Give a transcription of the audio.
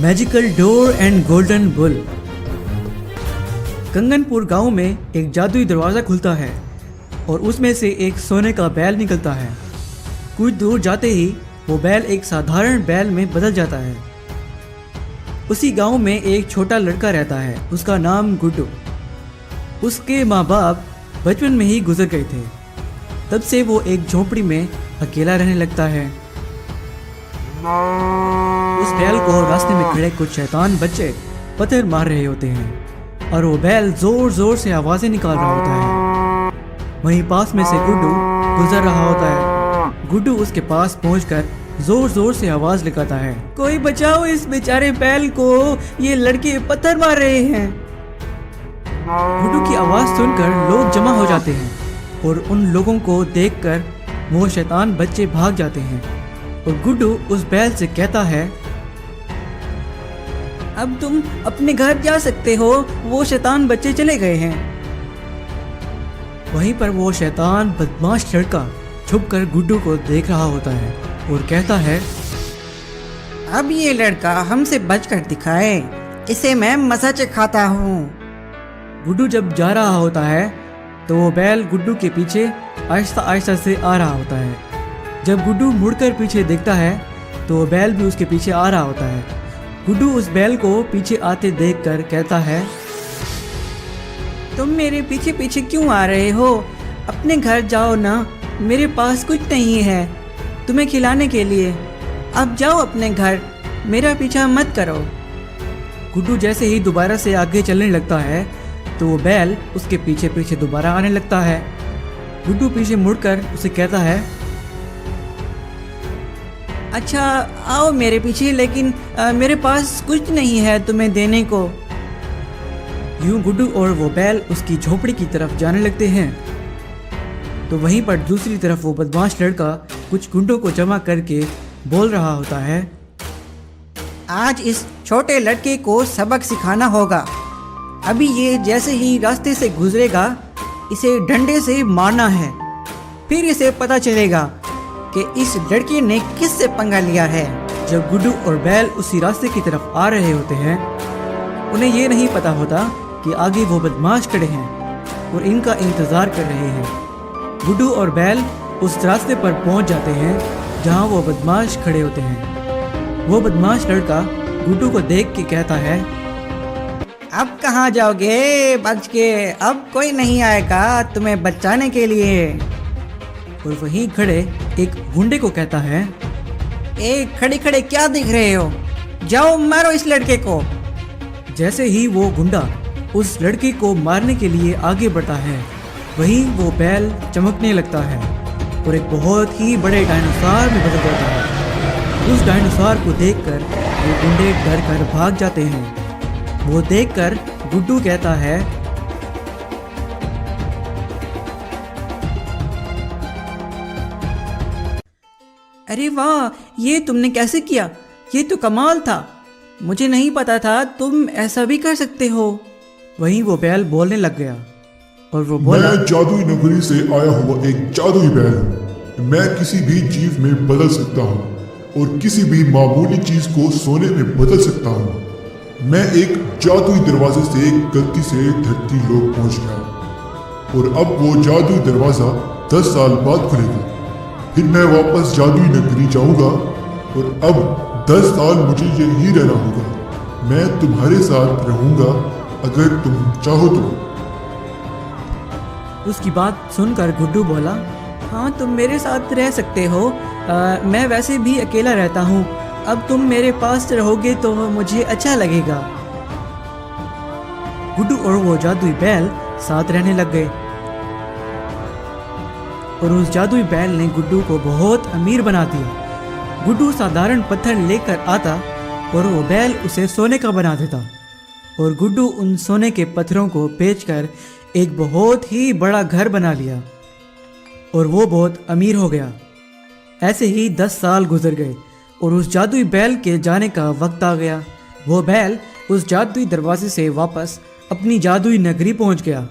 Magical door and golden bull. Kanganpur गांव में एक जादुई दरवाज़ा खुलता है और उसमें से एक सोने का बैल निकलता है। कुछ दूर जाते ही वो बैल एक साधारण बैल में बदल जाता है। उसी गांव में एक छोटा लड़का रहता है, उसका नाम गुड्डू। उसके माँ बाप बचपन में ही गुजर गए थे। तब से वो एक झोपड़ी में अकेला रहने लगता है। उस बैल को रास्ते में खड़े कुछ शैतान बच्चे पत्थर मार रहे होते हैं और वो बैल जोर जोर से आवाजें निकाल रहा होता है। वहीं पास में से गुड्डू गुजर रहा होता है। गुड्डू उसके पास पहुंचकर जोर जोर से आवाज लगाता है, कोई बचाओ इस बेचारे बैल को, ये लड़के पत्थर मार रहे हैं। गुड्डू की आवाज सुनकर लोग जमा हो जाते हैं और उन लोगों को देखकर वो शैतान बच्चे भाग जाते हैं और गुड्डू उस बैल से कहता है, अब तुम अपने घर जा सकते हो, वो शैतान बच्चे चले गए हैं। वहीं पर वो शैतान बदमाश लड़का छुपकर गुड्डू को देख रहा होता है और कहता है, अब ये लड़का हमसे बचकर दिखाए, इसे मैं मजा चखाता हूँ। गुड्डू जब जा रहा होता है तो वो बैल गुड्डू के पीछे आहिस्ता आहिस्ता से आ रहा होता है। जब गुड्डू मुड़कर पीछे देखता है तो वो बैल भी उसके पीछे आ रहा होता है। गुड्डू उस बैल को पीछे आते देखकर कहता है, तुम मेरे पीछे पीछे क्यों आ रहे हो? अपने घर जाओ ना, मेरे पास कुछ नहीं है तुम्हें खिलाने के लिए। अब जाओ अपने घर, मेरा पीछा मत करो। गुड्डू जैसे ही दोबारा से आगे चलने लगता है तो वो बैल उसके पीछे पीछे दोबारा आने लगता है। गुड्डू पीछे मुड़कर उसे कहता है, अच्छा आओ मेरे पीछे, लेकिन मेरे पास कुछ नहीं है तुम्हें देने को। यूं गुड्डू और वो बैल उसकी झोपड़ी की तरफ जाने लगते हैं तो वहीं पर दूसरी तरफ वो बदमाश लड़का कुछ गुंडों को जमा करके बोल रहा होता है, आज इस छोटे लड़के को सबक सिखाना होगा। अभी ये जैसे ही रास्ते से गुजरेगा इसे डंडे से मारना है, फिर इसे पता चलेगा कि इस लड़के ने किससे पंगा लिया है। जब गुड्डू और बैल उसी रास्ते की तरफ आ रहे होते हैं, उन्हें ये नहीं पता होता कि आगे वो बदमाश खड़े हैं और इनका इंतज़ार कर रहे हैं। गुड्डू और बैल उस रास्ते पर पहुंच जाते हैं जहां वो बदमाश खड़े होते हैं। वो बदमाश लड़का गुड्डू को देख के कहता है, अब कहाँ जाओगे बच के? अब कोई नहीं आएगा तुम्हें बचाने के लिए। और वहीं खड़े एक गुंडे को कहता है, ए खड़े खड़े क्या दिख रहे हो? जाओ मारो इस लड़के को। जैसे ही वो गुंडा उस लड़के को मारने के लिए आगे बढ़ता है, वहीं वो बैल चमकने लगता है और एक बहुत ही बड़े डायनासोर में बदल जाता है। उस डायनासोर को देखकर वो गुंडे डर कर भाग जाते हैं। वो देखकर गुड्डू कहता है, अरे वाह, ये तुमने कैसे किया? ये तो कमाल था, मुझे नहीं पता था तुम ऐसा भी कर सकते हो। वहीं वो बैल बोलने लग गया और वो बोला, मैं जादुई नगरी से आया हुआ एक जादुई बैल हूँ। मैं किसी भी जीव में बदल सकता हूँ और किसी भी मामूली चीज को सोने में बदल सकता हूँ। मैं एक जादुई दरवाजे से गलती से धरती लोग पहुंच गया और अब वो जादुई दरवाजा 10 साल बाद खुलेगा। फिर मैं वापस जादुई नगरी जाऊंगा और अब 10 साल मुझे यहीं रहना होगा। मैं तुम्हारे साथ रहूंगा अगर तुम चाहो तो। उसकी बात सुनकर गुड्डू बोला, हाँ तुम मेरे साथ रह सकते हो, मैं वैसे भी अकेला रहता हूँ। अब तुम मेरे पास रहोगे तो मुझे अच्छा लगेगा। गुड्डू और वो जादुई बैल साथ रहने लग गए और उस जादुई बैल ने गुड्डू को बहुत अमीर बना दिया। गुड्डू साधारण पत्थर लेकर आता और वो बैल उसे सोने का बना देता और गुड्डू उन सोने के पत्थरों को बेचकर एक बहुत ही बड़ा घर बना लिया और वो बहुत अमीर हो गया। ऐसे ही 10 साल गुजर गए और उस जादुई बैल के जाने का वक्त आ गया। वो बैल उस जादुई दरवाजे से वापस अपनी जादुई नगरी पहुंच गया।